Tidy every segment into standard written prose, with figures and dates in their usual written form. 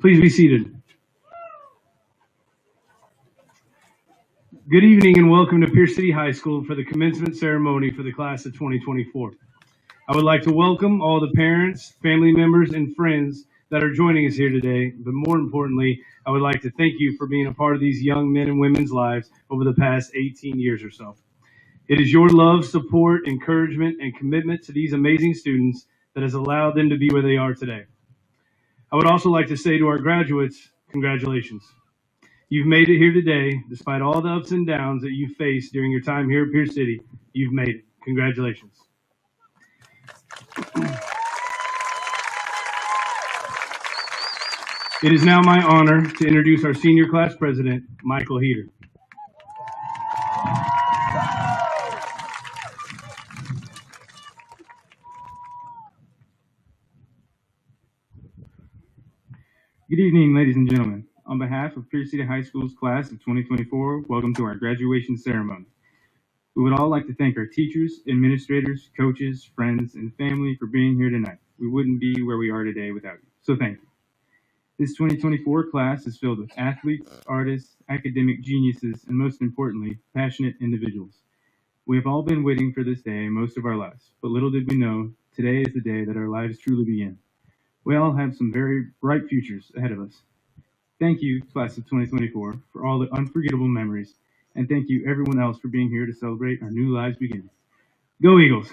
Please be seated. Good evening and welcome to Pierce City High School for the commencement ceremony for the class of 2024. I would like to welcome all the parents, family members, and friends that are joining us here today. But more importantly, I would like to thank you for being a part of these young men and women's lives over the past 18 years or so. It is your love, support, encouragement, and commitment to these amazing students that has allowed them to be where they are today. I would also like to say to our graduates, congratulations. You've made it here today, despite all the ups and downs that you faced during your time here at Pierce City. You've made it. Congratulations. It is now my honor to introduce our senior class president, Michael Heater. Good evening, ladies and gentlemen. On behalf of Pierce City High School's class of 2024, welcome to our graduation ceremony. We would all like to thank our teachers, administrators, coaches, friends, and family for being here tonight. We wouldn't be where we are today without you, so thank you. This 2024 class is filled with athletes, artists, academic geniuses, and most importantly, passionate individuals. We have all been waiting for this day most of our lives, but little did we know, today is the day that our lives truly begin. We all have some very bright futures ahead of us. Thank you, class of 2024, for all the unforgettable memories, and thank you everyone else for being here to celebrate our new lives beginning. Go Eagles!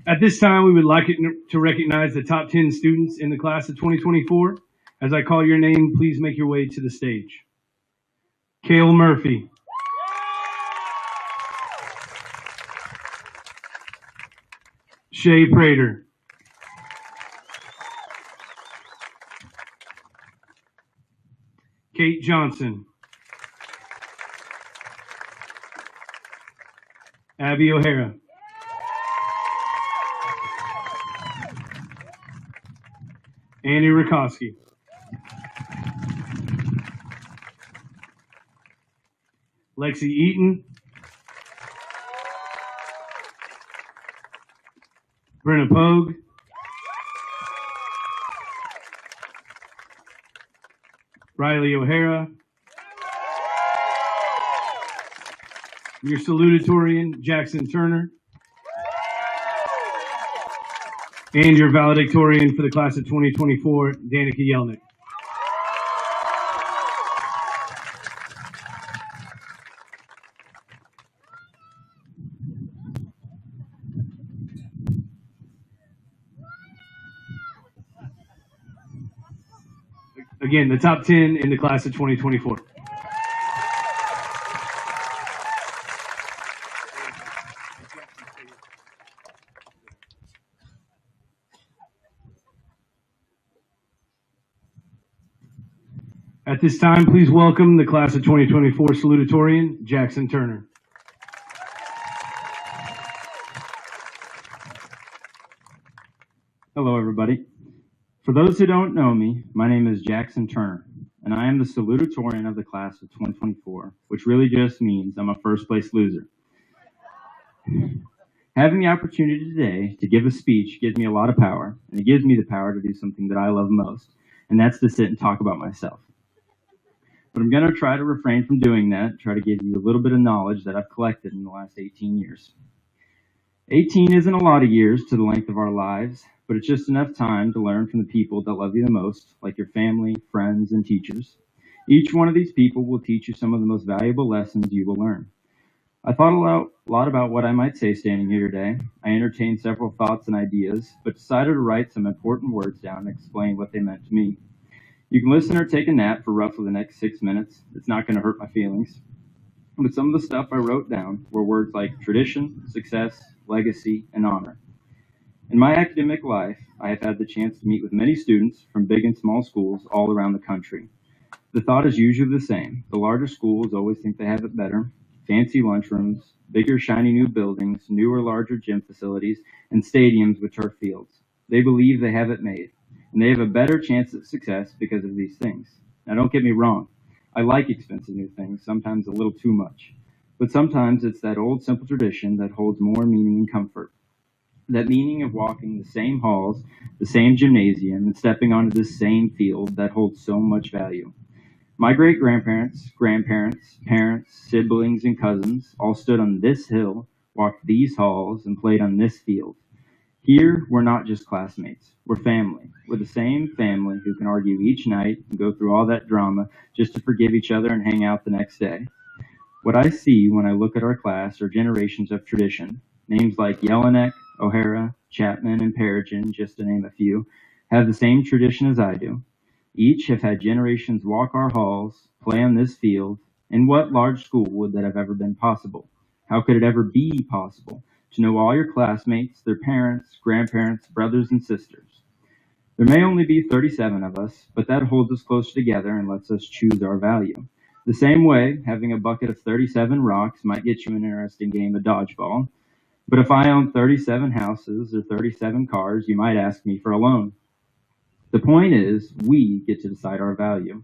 At this time, we would like to recognize the top 10 students in the class of 2024. As I call your name, please make your way to the stage. Cale Murphy. Shay Prater. Kate Johnson. Abby O'Hara. Annie Rakowski. Lexi Eaton. Brenna Pogue. Riley O'Hara. Your salutatorian, Jackson Turner. And your valedictorian for the class of 2024, Danica Yelnick. Again, the top 10 in the class of 2024. At this time, please welcome the class of 2024 salutatorian, Jackson Turner. Hello, everybody. For those who don't know me, my name is Jackson Turner, and I am the salutatorian of the class of 2024, which really just means I'm a first-place loser. Having the opportunity today to give a speech gives me a lot of power, and it gives me the power to do something that I love most, and that's to sit and talk about myself. But I'm going to try to refrain from doing that, try to give you a little bit of knowledge that I've collected in the last 18 years. 18 isn't a lot of years to the length of our lives, but it's just enough time to learn from the people that love you the most, like your family, friends, and teachers. Each one of these people will teach you some of the most valuable lessons you will learn. I thought a lot about what I might say standing here today. I entertained several thoughts and ideas, but decided to write some important words down and explain what they meant to me. You can listen or take a nap for roughly the next 6 minutes. It's not going to hurt my feelings. But some of the stuff I wrote down were words like tradition, success, legacy, and honor. In my academic life, I have had the chance to meet with many students from big and small schools all around the country. The thought is usually the same. The larger schools always think they have it better. Fancy lunchrooms, bigger shiny new buildings, newer larger gym facilities, and stadiums which are fields. They believe they have it made, and they have a better chance at success because of these things. Now don't get me wrong. I like expensive new things, sometimes a little too much. But sometimes it's that old simple tradition that holds more meaning and comfort. That meaning of walking the same halls, the same gymnasium, and stepping onto the same field that holds so much value. My great-grandparents, grandparents, parents, siblings, and cousins all stood on this hill, walked these halls, and played on this field. Here, we're not just classmates. We're family. We're the same family who can argue each night and go through all that drama just to forgive each other and hang out the next day. What I see when I look at our class are generations of tradition. Names like Jelinek, O'Hara, Chapman, and Peregrine, just to name a few, have the same tradition as I do. Each have had generations walk our halls, play on this field. In what large school would that have ever been possible? How could it ever be possible to know all your classmates, their parents, grandparents, brothers, and sisters? There may only be 37 of us, but that holds us closer together and lets us choose our value. The same way, having a bucket of 37 rocks might get you an interesting game of dodgeball. But if I own 37 houses or 37 cars, you might ask me for a loan. The point is, we get to decide our value.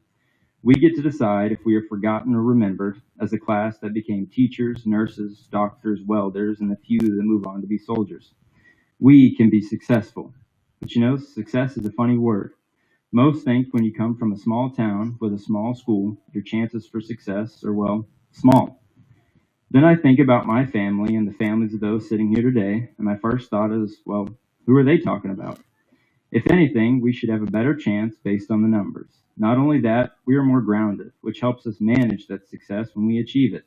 We get to decide if we are forgotten or remembered as a class that became teachers, nurses, doctors, welders, and the few that move on to be soldiers. We can be successful. But you know, success is a funny word. Most think when you come from a small town with a small school, your chances for success are, well, small. Then I think about my family and the families of those sitting here today, and my first thought is, well, who are they talking about? If anything, we should have a better chance based on the numbers. Not only that, we are more grounded, which helps us manage that success when we achieve it.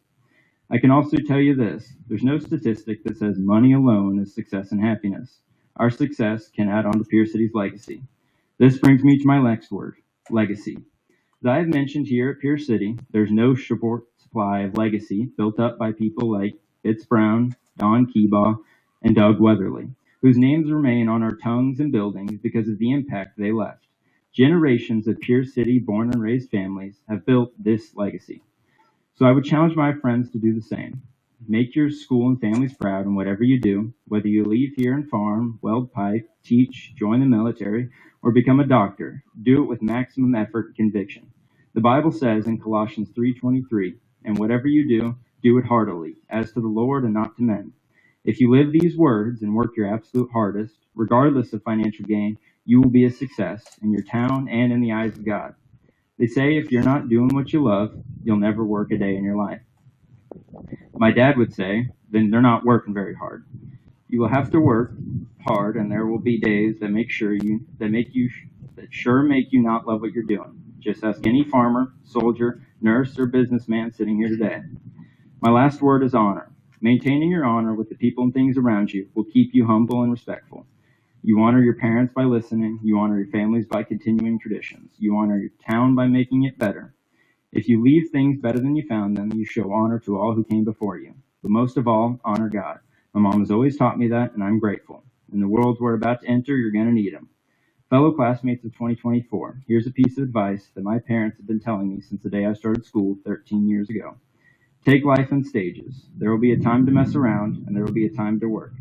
I can also tell you this, there's no statistic that says money alone is success and happiness. Our success can add on to Pierce City's legacy. This brings me to my next word, legacy. As I have mentioned here at Pierce City, there's no short supply of legacy built up by people like Fitz Brown, Don Keebaugh, and Doug Weatherly, whose names remain on our tongues and buildings because of the impact they left. Generations of Pierce City born and raised families have built this legacy. So I would challenge my friends to do the same. Make your school and families proud in whatever you do, whether you leave here and farm, weld pipe, teach, join the military, or become a doctor. Do it with maximum effort and conviction. The Bible says in Colossians 3:23, and whatever you do, do it heartily, as to the Lord and not to men. If you live these words and work your absolute hardest, regardless of financial gain, you will be a success in your town and in the eyes of God. They say if you're not doing what you love, you'll never work a day in your life. My dad would say, then they're not working very hard. You will have to work hard, and there will be days that make you not love what you're doing. Just ask any farmer, soldier, nurse, or businessman sitting here today. My last word is honor. Maintaining your honor with the people and things around you will keep you humble and respectful. You honor your parents by listening. You honor your families by continuing traditions. You honor your town by making it better. If you leave things better than you found them, you show honor to all who came before you. But most of all, honor God. My mom has always taught me that, and I'm grateful. In the world we're about to enter, you're going to need them. Fellow classmates of 2024, here's a piece of advice that my parents have been telling me since the day I started school 13 years ago. Take life in stages. There will be a time to mess around, and there will be a time to work.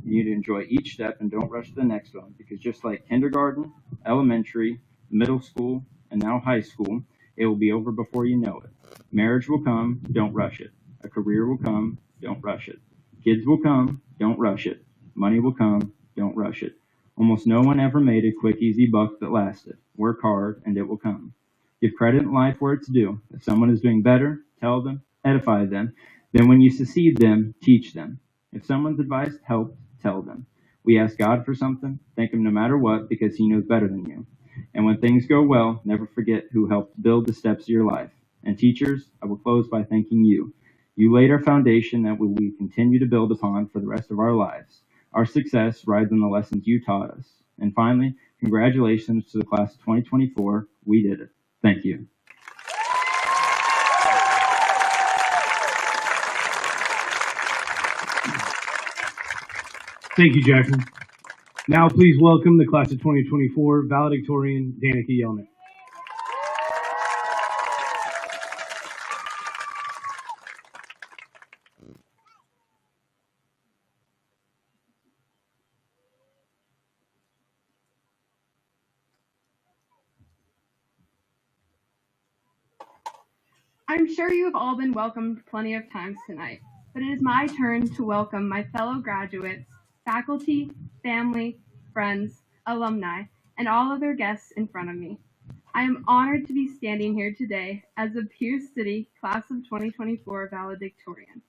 You need to enjoy each step and don't rush to the next one, because just like kindergarten, elementary, middle school, and now high school, it will be over before you know it. Marriage will come, don't rush it. A career will come, don't rush it. Kids will come, don't rush it. Money will come, don't rush it. Almost no one ever made a quick, easy buck that lasted. Work hard, and it will come. Give credit in life where it's due. If someone is doing better, tell them, edify them. Then when you succeed them, teach them. If someone's advice helped, tell them. We ask God for something, thank Him no matter what, because He knows better than you. And when things go well, never forget who helped build the steps of your life. And teachers, I will close by thanking you. You laid our foundation that we continue to build upon for the rest of our lives. Our success rides on the lessons you taught us. And finally, congratulations to the class of 2024. We did it. Thank you. Thank you, Jackson. Now please welcome the class of 2024 valedictorian, Danica Yelnick. I'm sure you have all been welcomed plenty of times tonight, but it is my turn to welcome my fellow graduates, faculty, family, friends, alumni, and all other guests in front of me. I am honored to be standing here today as the Pierce City Class of 2024 valedictorian.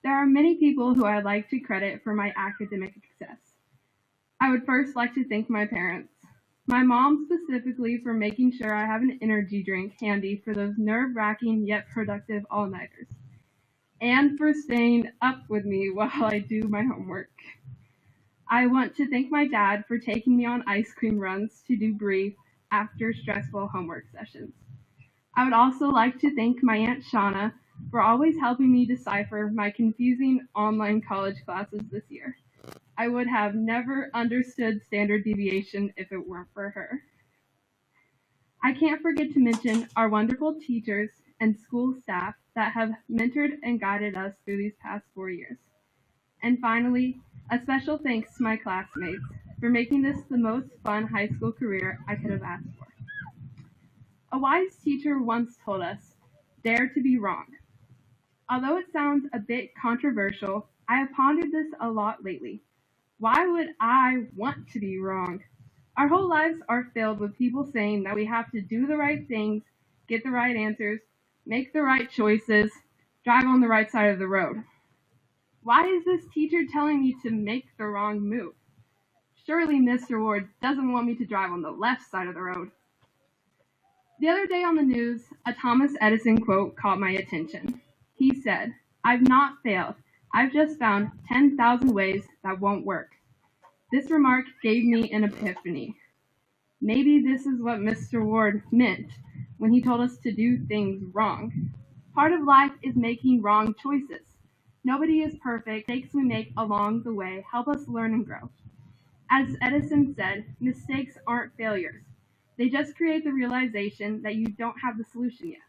There are many people who I'd like to credit for my academic success. I would first like to thank my parents. My mom specifically for making sure I have an energy drink handy for those nerve-wracking yet productive all-nighters, and for staying up with me while I do my homework. I want to thank my dad for taking me on ice cream runs to debrief after stressful homework sessions. I would also like to thank my Aunt Shauna for always helping me decipher my confusing online college classes this year. I would have never understood standard deviation if it weren't for her. I can't forget to mention our wonderful teachers and school staff that have mentored and guided us through these past 4 years. And finally, a special thanks to my classmates for making this the most fun high school career I could have asked for. A wise teacher once told us, "Dare to be wrong." Although it sounds a bit controversial, I have pondered this a lot lately. Why would I want to be wrong? Our whole lives are filled with people saying that we have to do the right things, get the right answers, make the right choices, drive on the right side of the road. Why is this teacher telling me to make the wrong move? Surely Mr. Ward doesn't want me to drive on the left side of the road. The other day on the news, a Thomas Edison quote caught my attention. He said, "I've not failed. I've just found 10,000 ways that won't work." This remark gave me an epiphany. Maybe this is what Mr. Ward meant when he told us to do things wrong. Part of life is making wrong choices. Nobody is perfect. Mistakes we make along the way help us learn and grow. As Edison said, mistakes aren't failures. They just create the realization that you don't have the solution yet.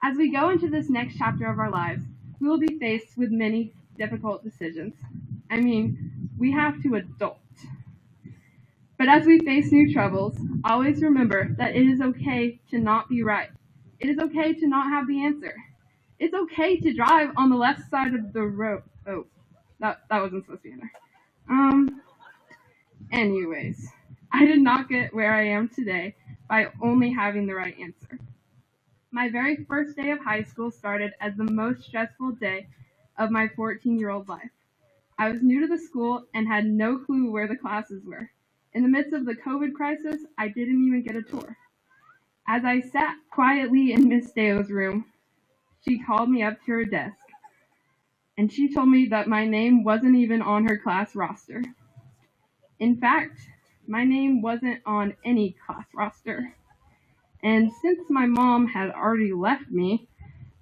As we go into this next chapter of our lives, we will be faced with many difficult decisions. We have to adult. But as we face new troubles, always remember that it is okay to not be right. It is okay to not have the answer. It's okay to drive on the left side of the road. Oh, that wasn't supposed to be in there. Anyways, I did not get where I am today by only having the right answer. My very first day of high school started as the most stressful day of my 14-year-old life. I was new to the school and had no clue where the classes were. In the midst of the COVID crisis, I didn't even get a tour. As I sat quietly in Miss Deo's room, she called me up to her desk, and she told me that my name wasn't even on her class roster. In fact, my name wasn't on any class roster. And since my mom had already left me,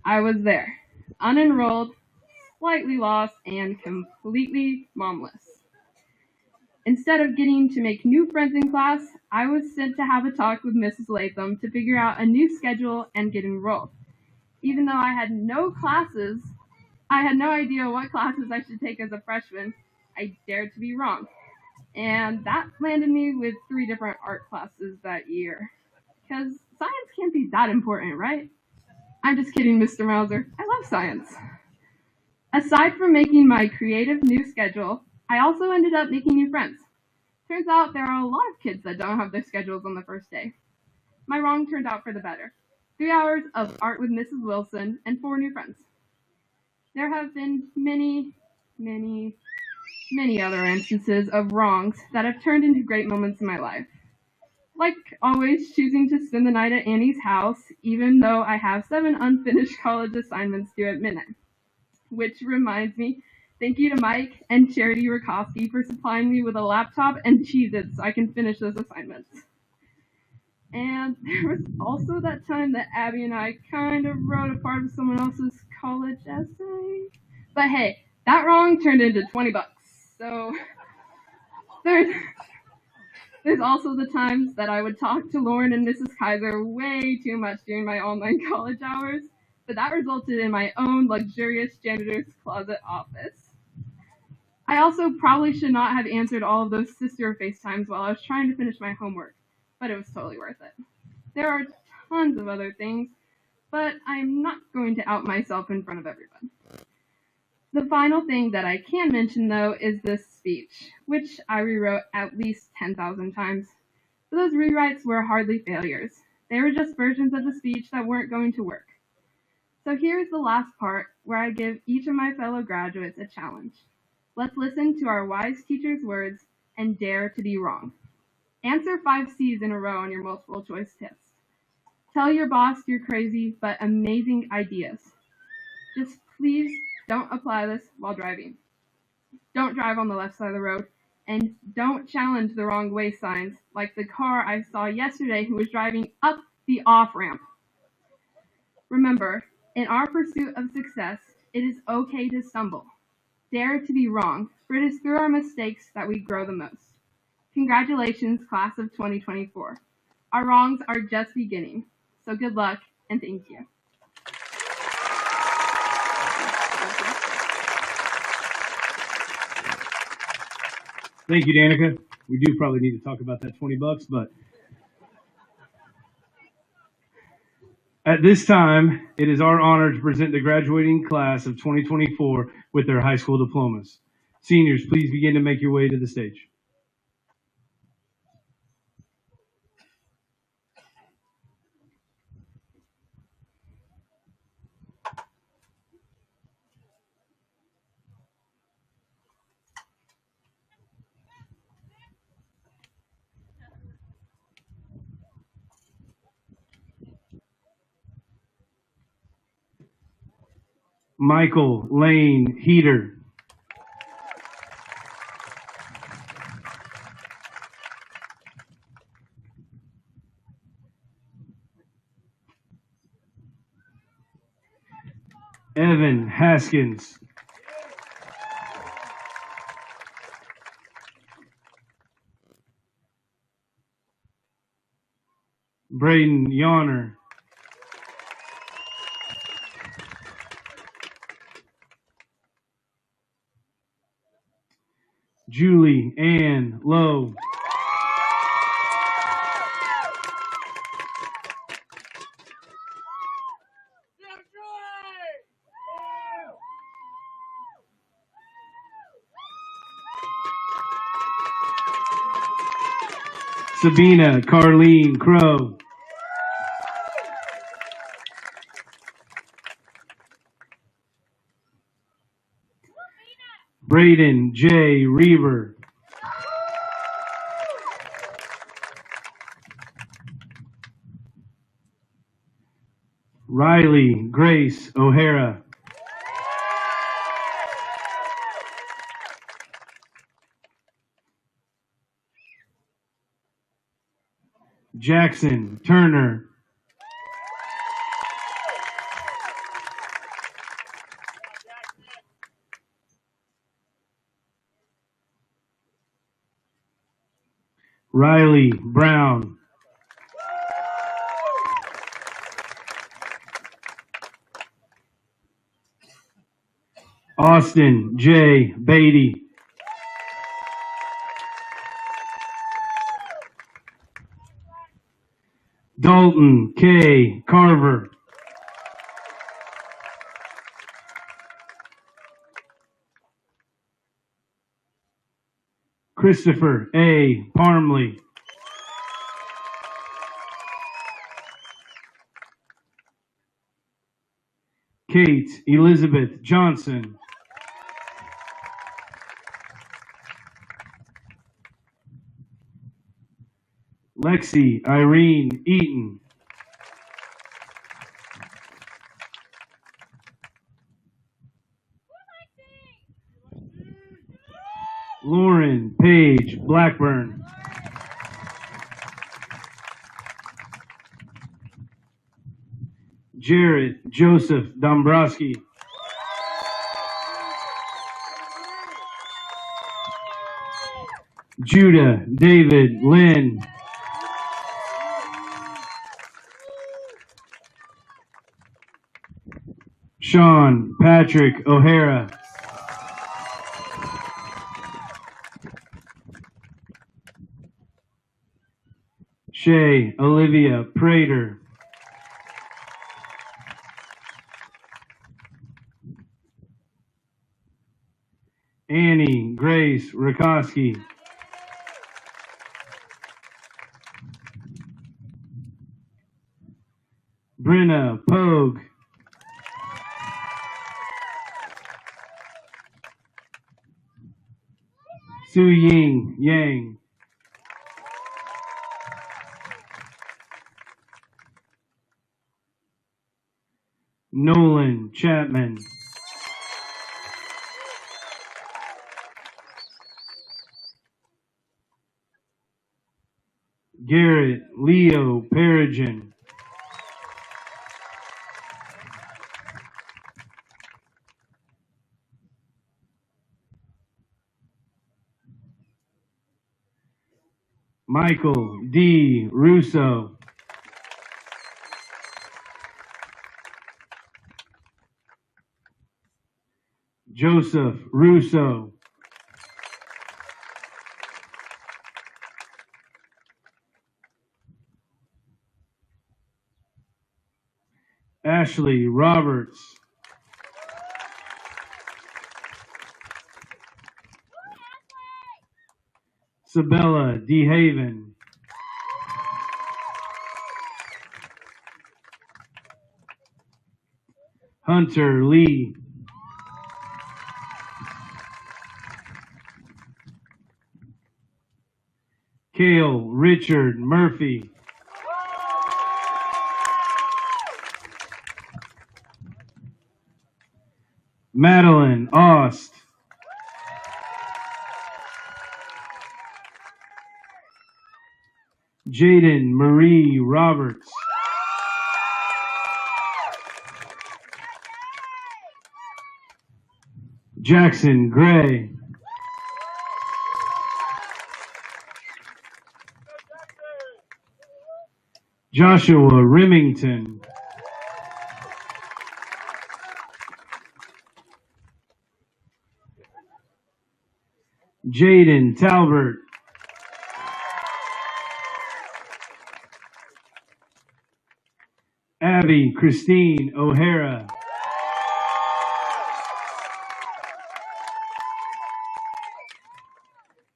I was there, unenrolled, slightly lost, and completely momless. Instead of getting to make new friends in class, I was sent to have a talk with Mrs. Latham to figure out a new schedule and get enrolled. Even though I had no classes, I had no idea what classes I should take as a freshman. I dared to be wrong. And that landed me with 3 different art classes that year. Because science can't be that important, right? I'm just kidding, Mr. Mauser. I love science. Aside from making my creative new schedule, I also ended up making new friends. Turns out there are a lot of kids that don't have their schedules on the first day. My wrong turned out for the better. 3 hours of art with Mrs. Wilson and 4 new friends. There have been many other instances of wrongs that have turned into great moments in my life. Like always choosing to spend the night at Annie's house, even though I have 7 unfinished college assignments due at midnight. Which reminds me, thank you to Mike and Charity Rakowski for supplying me with a laptop and Cheez-Its so I can finish those assignments. And there was also that time that Abby and I kind of wrote a part of someone else's college essay. But hey, that wrong turned into $20. So there's also the times that I would talk to Lauren and Mrs. Kaiser way too much during my online college hours, but that resulted in my own luxurious janitor's closet office. I also probably should not have answered all of those sister FaceTimes while I was trying to finish my homework, but it was totally worth it. There are tons of other things, but I'm not going to out myself in front of everyone. The final thing that I can mention, though, is this speech, which I rewrote at least 10,000 times. But those rewrites were hardly failures. They were just versions of the speech that weren't going to work. So here's the last part where I give each of my fellow graduates a challenge. Let's listen to our wise teacher's words and dare to be wrong. Answer 5 C's in a row on your multiple choice test. Tell your boss you're crazy but amazing ideas. Just please don't apply this while driving. Don't drive on the left side of the road. And don't challenge the wrong way signs like the car I saw yesterday who was driving up the off-ramp. Remember, in our pursuit of success, it is okay to stumble. Dare to be wrong, for it is through our mistakes that we grow the most. Congratulations, class of 2024. Our wrongs are just beginning. So good luck and thank you. Thank you, Danica. We do probably need to talk about that $20, but at this time, it is our honor to present the graduating class of 2024 with their high school diplomas. Seniors, please begin to make your way to the stage. Michael Lane Heater. Evan Haskins. Braden Yonner. Julie Ann Lowe. Sabina Carlene Crow. Braden J. Reaver. Riley Grace O'Hara. Jackson Turner. Riley Brown. Austin J. Beatty. Dalton K. Carver. Christopher A. Parmley. Kate Elizabeth Johnson. Lexi Irene Eaton. Lauren Page Blackburn. Jarrett Joseph Dombrowski. Judah David Lynn. Sean Patrick O'Hara. Shay Olivia Prater. Annie Grace Rakoski. Brenna Pogue. Su Ying Yang. Nolan Chapman. Garrett Leo Peregrine. Michael D. Russo. Joseph Russo. Ashley Roberts. Sabella DeHaven. Hunter Lee. Cale Richard Murphy. Madeline Ost. Jaden Marie Roberts. Jackson Gray. Joshua Remington. Jaden Talbert. Abby Christine O'Hara.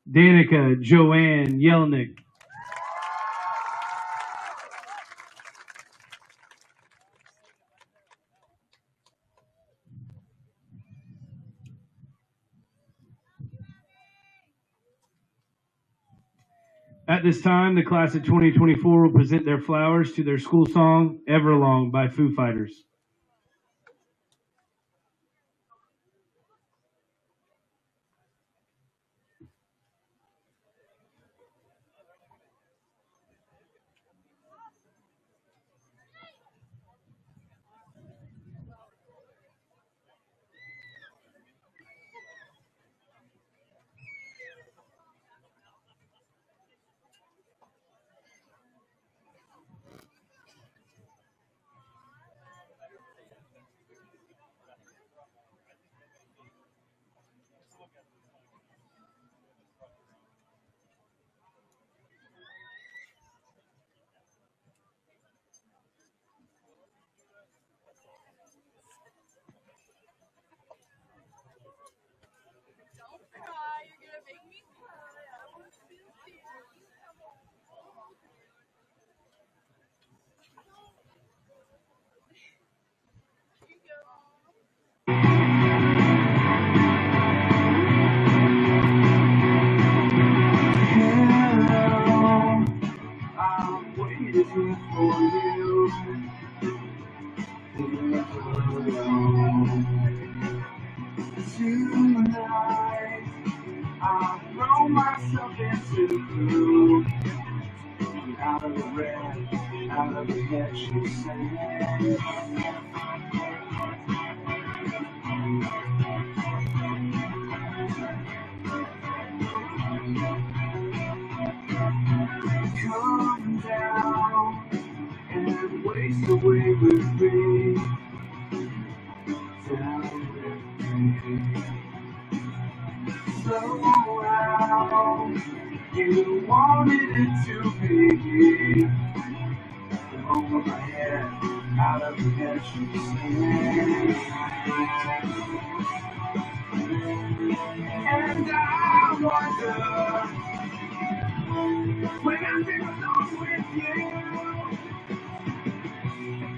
Danica Joanne Yelnick. At this time, the class of 2024 will present their flowers to their school song, Everlong by Foo Fighters. waiting for you. Tonight, I throw myself into the blue. Out of the red, out of the head, she said. Come down and waste away with me. Down with me. Slow out. You wanted it to be. Over my head, out of the head, she said. And I wonder when I sing along with you,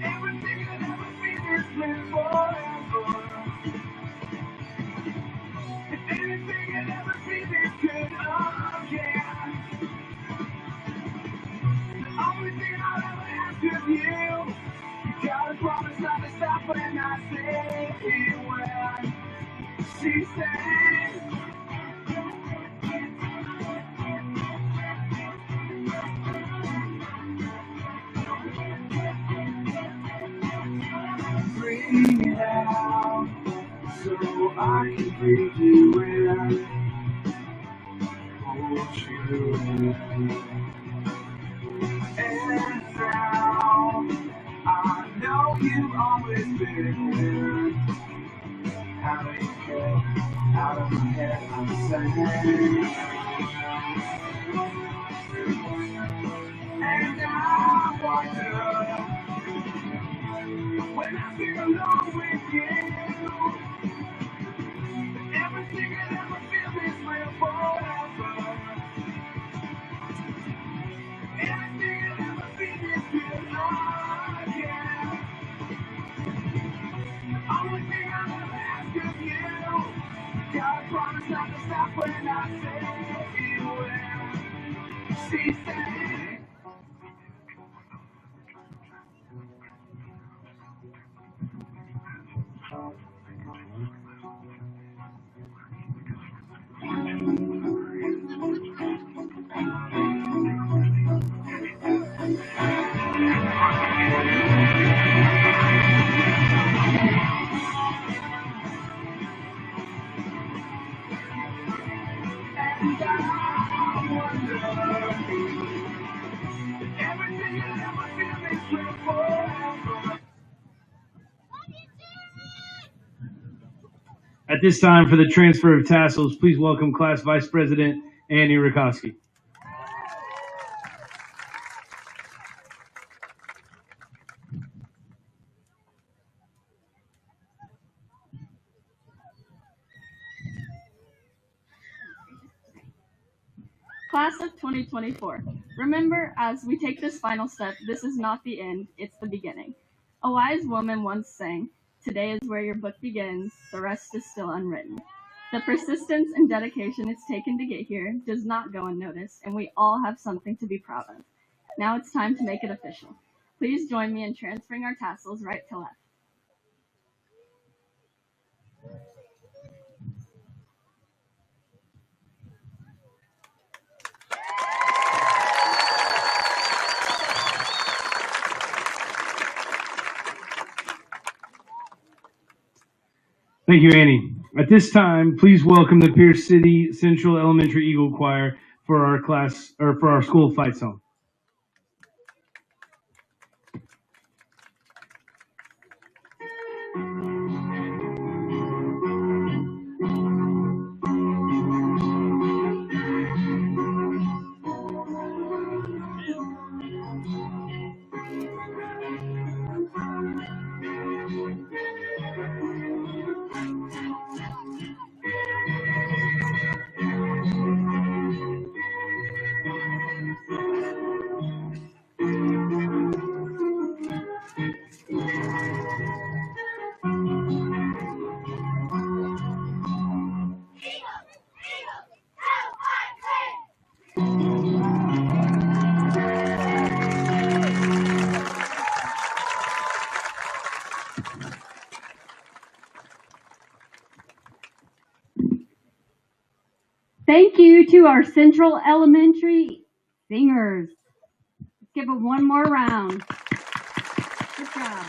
everything will ever be this way forever. If anything will ever be this good again, the only thing I'll ever ask of you, you gotta promise not to stop when I say when she said. Bring it out so I can breathe you in, hold you in. And now I know you've always been here. How do you feel? Out of my head, I'm saying. And I wonder when I sing along with you, everything will ever feel this way forever. Everything will ever be this good again. The only thing I'll ever ask of you, gotta promise not to stop when I say when she said. And I wonder everything will ever feel this way forever. At this time, for the transfer of tassels, please welcome Class Vice President Annie Rakoski. Class of 2024, remember, as we take this final step, this is not the end, it's the beginning. A wise woman once sang, "Today is where your book begins, the rest is still unwritten." The persistence and dedication it's taken to get here does not go unnoticed, and we all have something to be proud of. Now it's time to make it official. Please join me in transferring our tassels right to left. Thank you, Annie. At this time, please welcome the Pierce City Central Elementary Eagle Choir for our class or for our school fight song. to our Central Elementary singers. Let's give them one more round. Good job.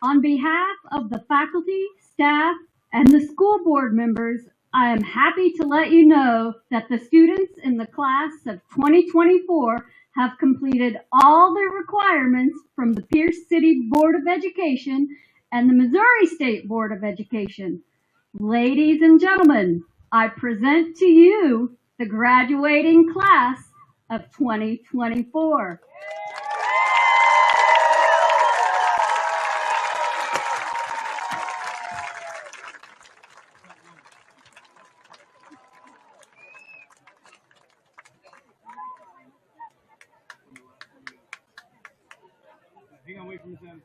On behalf of the faculty, staff, and the school board members, I am happy to let you know that the students in the class of 2024 have completed all the requirements from the Pierce City Board of Education and the Missouri State Board of Education. Ladies and gentlemen, I present to you the graduating class of 2024. Hang on, wait for Miss Adams.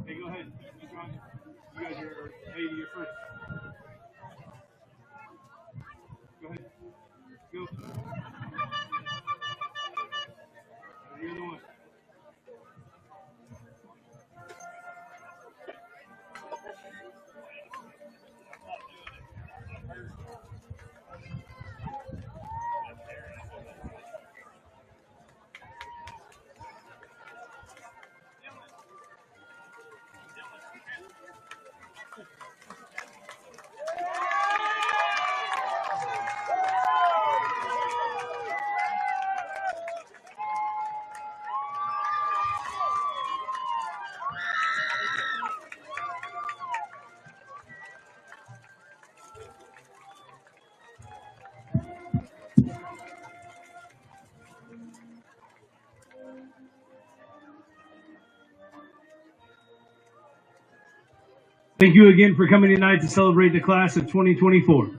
Hey, go ahead. Miss Rogers. You guys are, hey, you're first. Go ahead. Go. You're the one. Thank you again for coming tonight to celebrate the class of 2024.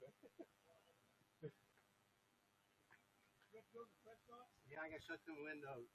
Yeah, I can shut the window.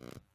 Aye.